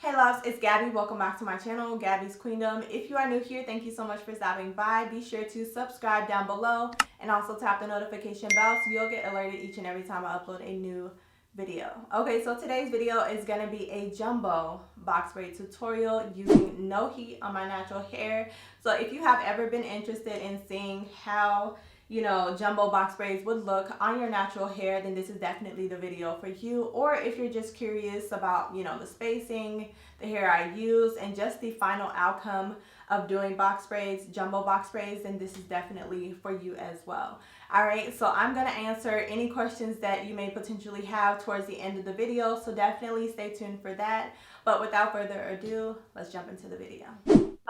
Hey loves, it's Gabby. Welcome back to my channel, Gabby's Queendom. If you are new here, thank you so much for stopping by. Be sure to subscribe down below and also tap the notification bell so you'll get alerted each and every time I upload a new video. Okay, so today's video is going to be a jumbo box braid tutorial using no heat on my natural hair. So if you have ever been interested in seeing how jumbo box braids would look on your natural hair, then this is definitely the video for you. Or if you're just curious about, the spacing, the hair I use, and just the final outcome of doing box braids, jumbo box braids, then this is definitely for you as well. All right, so I'm gonna answer any questions that you may potentially have towards the end of the video, so definitely stay tuned for that. But without further ado, let's jump into the video.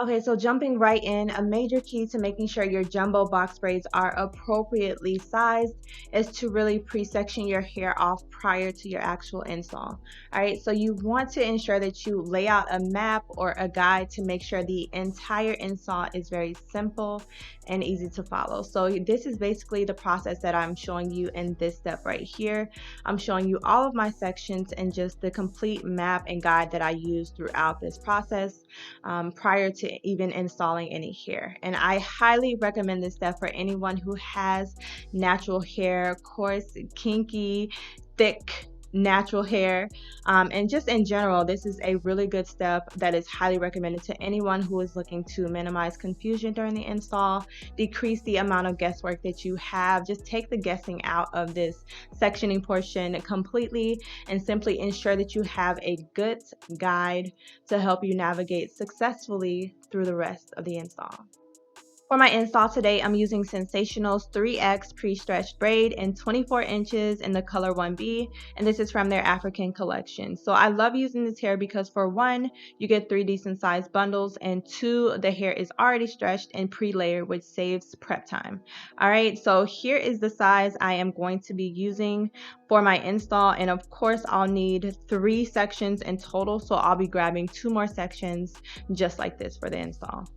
Okay, so jumping right in, a major key to making sure your jumbo box braids are appropriately sized is to really pre-section your hair off prior to your actual install. All right, so you want to ensure that you lay out a map or a guide to make sure the entire install is very simple and easy to follow. So this is basically the process that I'm showing you in this step right here. I'm showing you all of my sections and just the complete map and guide that I use throughout this process prior to even installing any hair. And I highly recommend this step for anyone who has natural hair, coarse, kinky, thick, natural hair, and just in general, this is a really good step that is highly recommended to anyone who is looking to minimize confusion during the install, decrease the amount of guesswork that you have, just take the guessing out of this sectioning portion completely, and simply ensure that you have a good guide to help you navigate successfully through the rest of the install. For my install today, I'm using Sensational's 3X pre-stretched braid in 24 inches in the color 1B, and this is from their African collection. So I love using this hair because for one, you get 3 decent sized bundles, and 2, the hair is already stretched and pre-layered, which saves prep time. All right, so here is the size I am going to be using for my install, and of course I'll need 3 sections in total, so I'll be grabbing 2 more sections just like this for the install.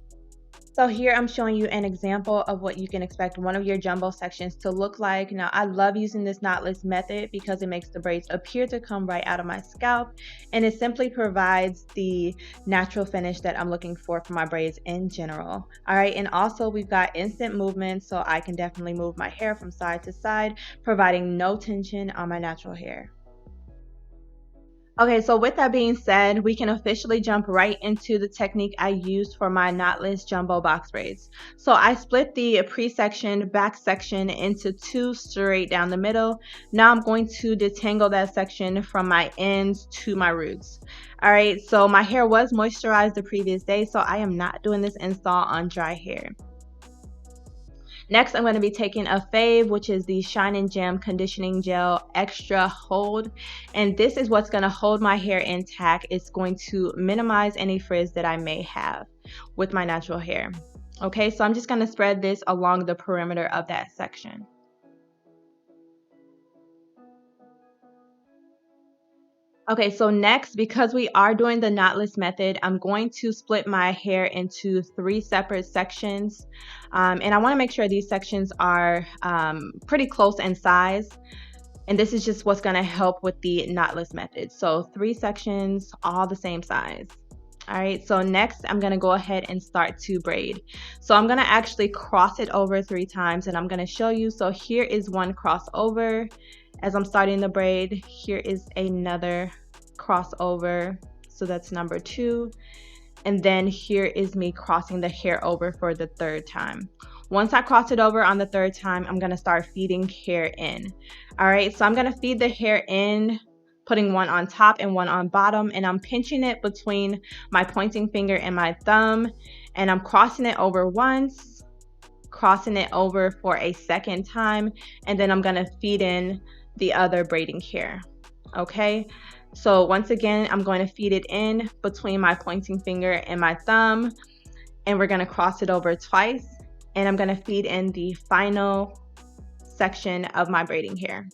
So here I'm showing you an example of what you can expect one of your jumbo sections to look like. Now I love using this knotless method because it makes the braids appear to come right out of my scalp, and it simply provides the natural finish that I'm looking for my braids in general. All right, and also we've got instant movement, so I can definitely move my hair from side to side, providing no tension on my natural hair. Okay, so with that being said, we can officially jump right into the technique I used for my knotless jumbo box braids. So I split the pre-sectioned back section into 2 straight down the middle. Now I'm going to detangle that section from my ends to my roots. All right, so my hair was moisturized the previous day, so I am not doing this install on dry hair. Next, I'm going to be taking a fave, which is the Shine and Gem Conditioning Gel Extra Hold. And this is what's going to hold my hair intact. It's going to minimize any frizz that I may have with my natural hair. Okay, so I'm just going to spread this along the perimeter of that section. Okay, so next, because we are doing the knotless method, I'm going to split my hair into 3 separate sections. And I want to make sure these sections are pretty close in size. And this is just what's going to help with the knotless method. So 3 sections, all the same size. All right, so next I'm going to go ahead and start to braid. So I'm going to actually cross it over 3 times, and I'm going to show you. So here is one crossover as I'm starting the braid. Here is another crossover, so that's number 2, and then here is me crossing the hair over for the 3rd time. Once I cross it over on the 3rd time, I'm going to start feeding hair in. All right, so I'm going to feed the hair in, putting one on top and one on bottom, and I'm pinching it between my pointing finger and my thumb, and I'm crossing it over once, crossing it over for a 2nd time, and then I'm going to feed in the other braiding hair. Okay, so once again, I'm going to feed it in between my pointing finger and my thumb, and we're going to cross it over twice, and I'm going to feed in the final section of my braiding hair.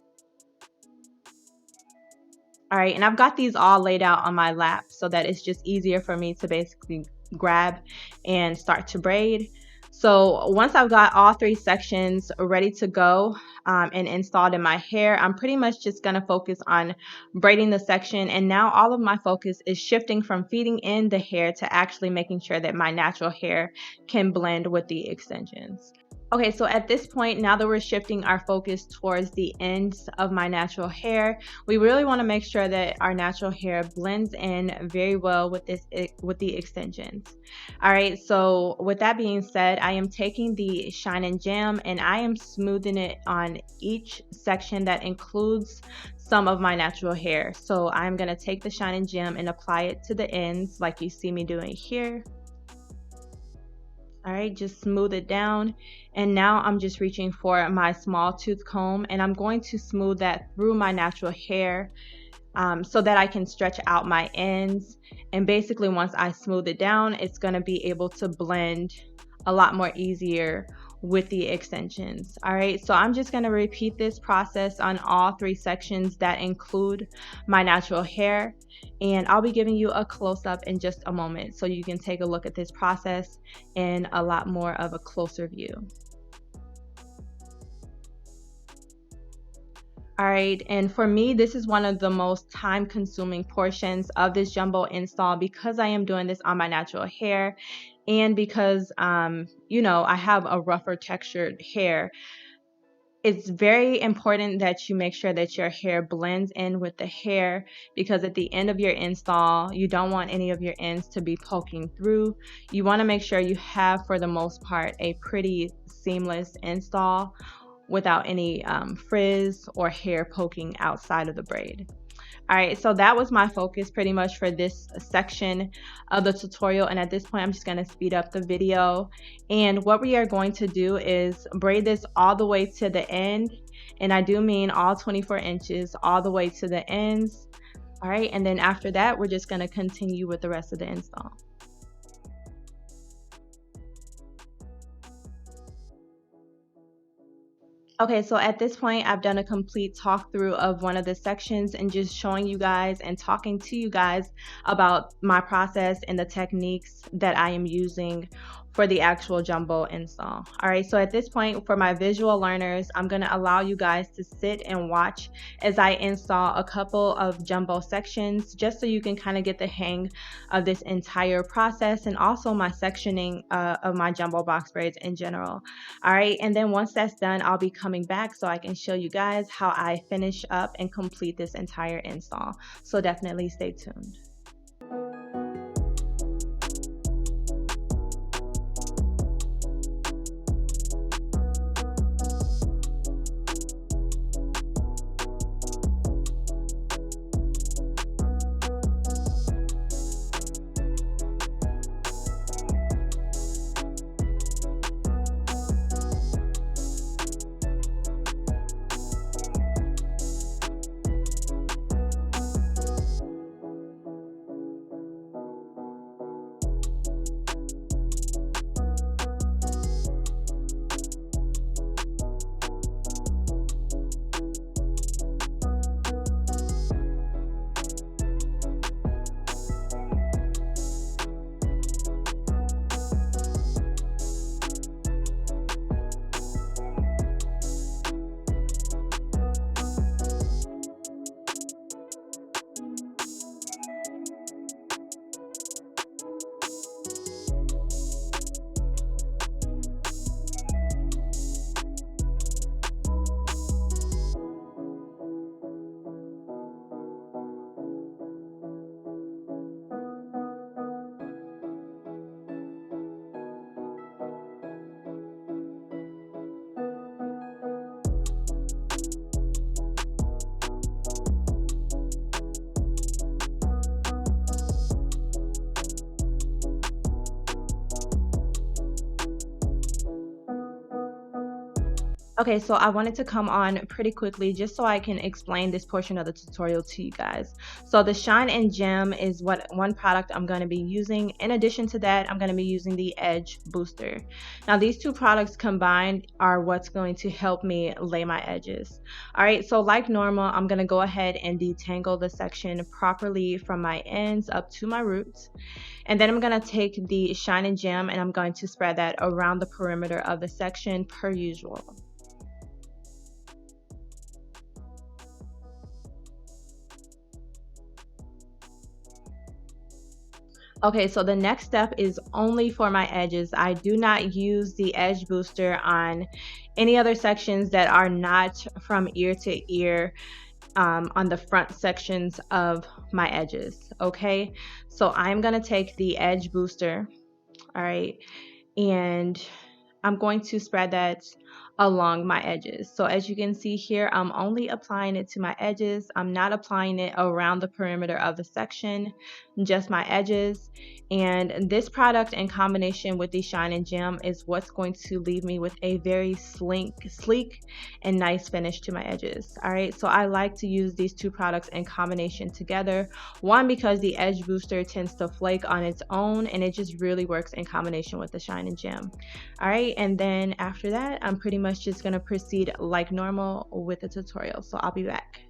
All right, and I've got these all laid out on my lap so that it's just easier for me to basically grab and start to braid. So once I've got all 3 sections ready to go and installed in my hair, I'm pretty much just going to focus on braiding the section. And now all of my focus is shifting from feeding in the hair to actually making sure that my natural hair can blend with the extensions. Okay, so at this point, now that we're shifting our focus towards the ends of my natural hair, we really want to make sure that our natural hair blends in very well with the extensions. All right, so with that being said, I am taking the Shine and Jam and I am smoothing it on each section that includes some of my natural hair. So I'm going to take the Shine and Jam and apply it to the ends like you see me doing here. All right, just smooth it down. And now I'm just reaching for my small tooth comb and I'm going to smooth that through my natural hair so that I can stretch out my ends. And basically once I smooth it down, it's going to be able to blend a lot more easier with the extensions. All right, so I'm just going to repeat this process on all 3 sections that include my natural hair, and I'll be giving you a close-up in just a moment so you can take a look at this process in a lot more of a closer view. All right, and for me, this is one of the most time-consuming portions of this jumbo install because I am doing this on my natural hair and because, you know, I have a rougher textured hair. It's very important that you make sure that your hair blends in with the hair because at the end of your install, you don't want any of your ends to be poking through. You want to make sure you have, for the most part, a pretty seamless install without any frizz or hair poking outside of the braid. All right, so that was my focus pretty much for this section of the tutorial. And at this point, I'm just going to speed up the video. And what we are going to do is braid this all the way to the end. And I do mean all 24 inches all the way to the ends. All right, and then after that, we're just going to continue with the rest of the install. Okay, so at this point, I've done a complete talk through of one of the sections and just showing you guys and talking to you guys about my process and the techniques that I am using for the actual jumbo install. All right, so at this point, for my visual learners, I'm going to allow you guys to sit and watch as I install a couple of jumbo sections just so you can kind of get the hang of this entire process and also my sectioning of my jumbo box braids in general. All right, and then once that's done, I'll be coming back so I can show you guys how I finish up and complete this entire install. So definitely stay tuned. Okay, so I wanted to come on pretty quickly just so I can explain this portion of the tutorial to you guys. So the Shine and Gem is what one product I'm going to be using. In addition to that, I'm going to be using the Edge Booster. Now these two products combined are what's going to help me lay my edges. All right, so like normal, I'm going to go ahead and detangle the section properly from my ends up to my roots. And then I'm going to take the Shine and Gem and I'm going to spread that around the perimeter of the section per usual. Okay, so the next step is only for my edges. I do not use the edge booster on any other sections that are not from ear to ear on the front sections of my edges. Okay, so I'm gonna take the edge booster, all right, and I'm going to spread that along my edges. So as you can see here, I'm only applying it to my edges. I'm not applying it around the perimeter of the section, just my edges. And this product in combination with the Shine and Gem is what's going to leave me with a very sleek and nice finish to my edges. All right, so I like to use these two products in combination together. One, because the edge booster tends to flake on its own, and it just really works in combination with the Shine and Gem. All right, and then after that, I'm pretty much just gonna proceed like normal with the tutorial. So I'll be back.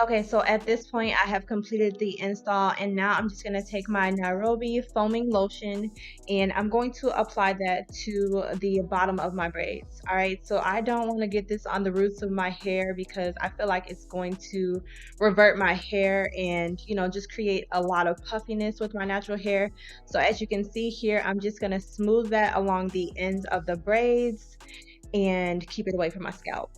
Okay, so at this point I have completed the install, and now I'm just going to take my Nairobi foaming lotion and I'm going to apply that to the bottom of my braids. All right, so I don't want to get this on the roots of my hair because I feel like it's going to revert my hair and, you know, just create a lot of puffiness with my natural hair. So as you can see here, I'm just going to smooth that along the ends of the braids and keep it away from my scalp.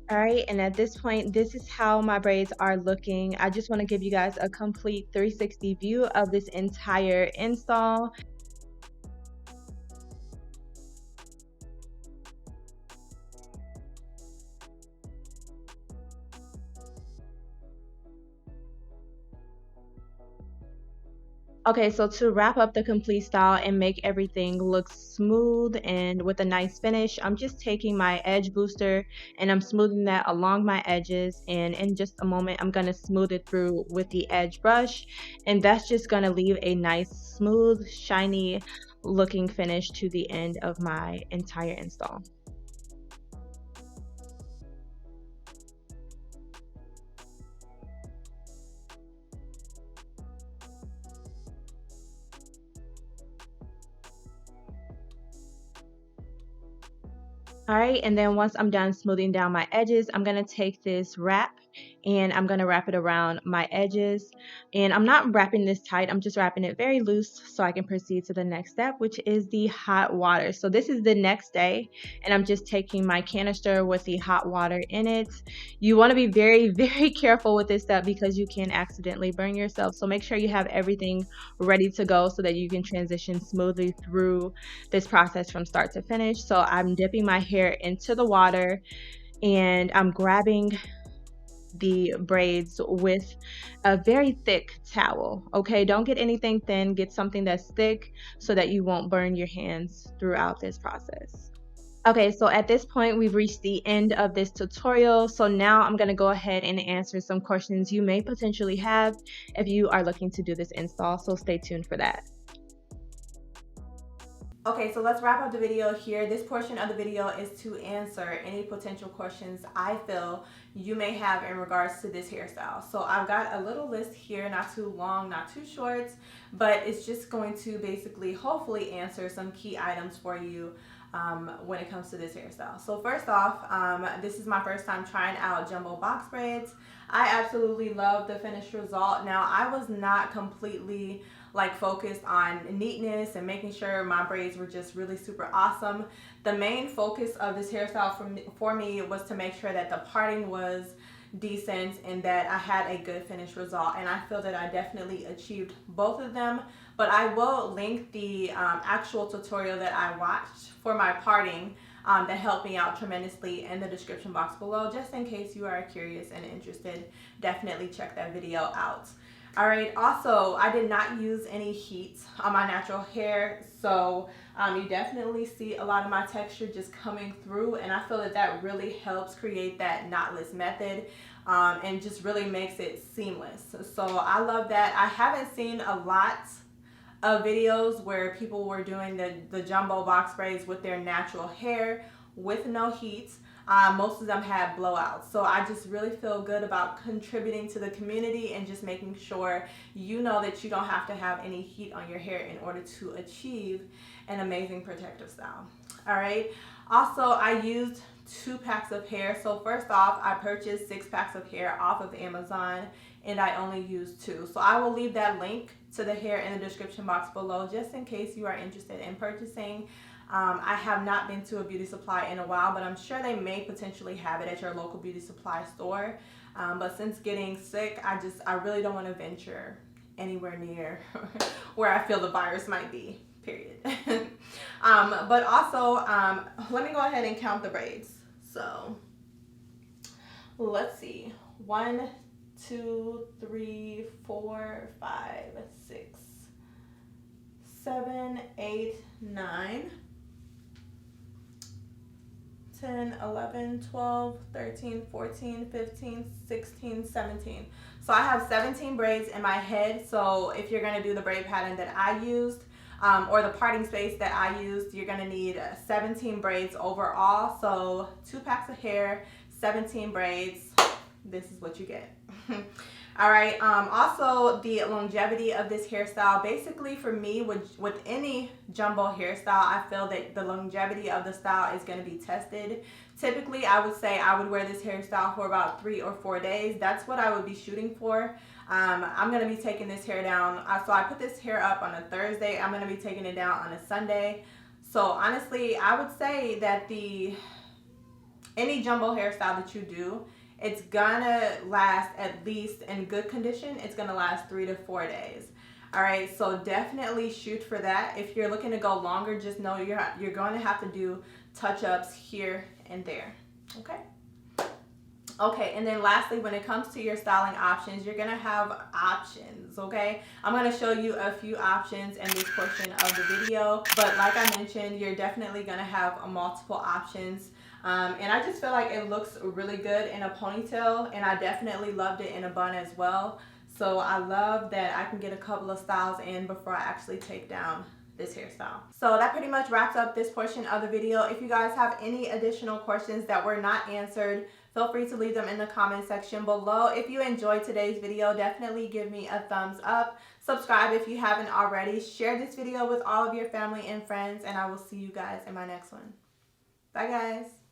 All right, and at this point, this is how my braids are looking. I just want to give you guys a complete 360 view of this entire install. Okay, so to wrap up the complete style and make everything look smooth and with a nice finish, I'm just taking my edge booster and I'm smoothing that along my edges, and in just a moment I'm going to smooth it through with the edge brush, and that's just going to leave a nice smooth shiny looking finish to the end of my entire install. All right, and then once I'm done smoothing down my edges, I'm gonna take this wrap and I'm going to wrap it around my edges. And I'm not wrapping this tight, I'm just wrapping it very loose so I can proceed to the next step, which is the hot water. So this is the next day, and I'm just taking my canister with the hot water in it. You want to be very, very careful with this step because you can accidentally burn yourself. So make sure you have everything ready to go so that you can transition smoothly through this process from start to finish. So I'm dipping my hair into the water and I'm grabbing the braids with a very thick towel. Okay, don't get anything thin, get something that's thick so that you won't burn your hands throughout this process. Okay, so at this point, we've reached the end of this tutorial. So now I'm going to go ahead and answer some questions you may potentially have if you are looking to do this install. So stay tuned for that. Okay, so let's wrap up the video here. This portion of the video is to answer any potential questions I feel you may have in regards to this hairstyle. So I've got a little list here, not too long, not too short, but it's just going to basically hopefully answer some key items for you when it comes to this hairstyle. So first off, this is my first time trying out jumbo box braids. I absolutely love the finished result. Now, I was not completely focused on neatness and making sure my braids were just really super awesome. The main focus of this hairstyle for me was to make sure that the parting was decent and that I had a good finished result, and I feel that I definitely achieved both of them. But I will link the actual tutorial that I watched for my parting that helped me out tremendously in the description box below, just in case you are curious and interested. Definitely check that video out. All right, also, I did not use any heat on my natural hair, so you definitely see a lot of my texture just coming through, and I feel that that really helps create that knotless method and just really makes it seamless. So I love that. I haven't seen a lot of videos where people were doing the jumbo box braids with their natural hair with no heat. Most of them had blowouts. So I just really feel good about contributing to the community and just making sure you know that you don't have to have any heat on your hair in order to achieve an amazing protective style. All right. Also, I used 2 packs of hair. So first off, I purchased 6 packs of hair off of Amazon, and I only used 2. So I will leave that link to the hair in the description box below, just in case you are interested in purchasing. I have not been to a beauty supply in a while, but I'm sure they may potentially have it at your local beauty supply store. But since getting sick, I really don't want to venture anywhere near where I feel the virus might be, period. But also, let me go ahead and count the braids. So let's see. 1, 2, 3, 4, 5, 6, 7, 8, 9, 10, 11, 12, 13, 14, 15, 16, 17. So I have 17 braids in my head. So if you're going to do the braid pattern that I used, or the parting space that I used, you're going to need 17 braids overall. So 2 packs of hair, 17 braids. This is what you get. All right. Also, the longevity of this hairstyle, basically for me, with any jumbo hairstyle, I feel that the longevity of the style is going to be tested. Typically, I would say I would wear this hairstyle for about 3 or 4 days. That's what I would be shooting for. I'm going to be taking this hair down. So I put this hair up on a Thursday. I'm going to be taking it down on a Sunday. So honestly, I would say that any jumbo hairstyle that you do, it's gonna last, at least in good condition, it's gonna last 3 to 4 days. All right, so definitely shoot for that. If you're looking to go longer, just know you're going to have to do touch-ups here and there. Okay, and then lastly, when it comes to your styling options, you're gonna have options, okay? I'm gonna show you a few options in this portion of the video, but like I mentioned, you're definitely gonna have multiple options. And I just feel like it looks really good in a ponytail, and I definitely loved it in a bun as well. So I love that I can get a couple of styles in before I actually take down this hairstyle. So that pretty much wraps up this portion of the video. If you guys have any additional questions that were not answered, feel free to leave them in the comment section below. If you enjoyed today's video, definitely give me a thumbs up. Subscribe if you haven't already. Share this video with all of your family and friends, and I will see you guys in my next one. Bye, guys.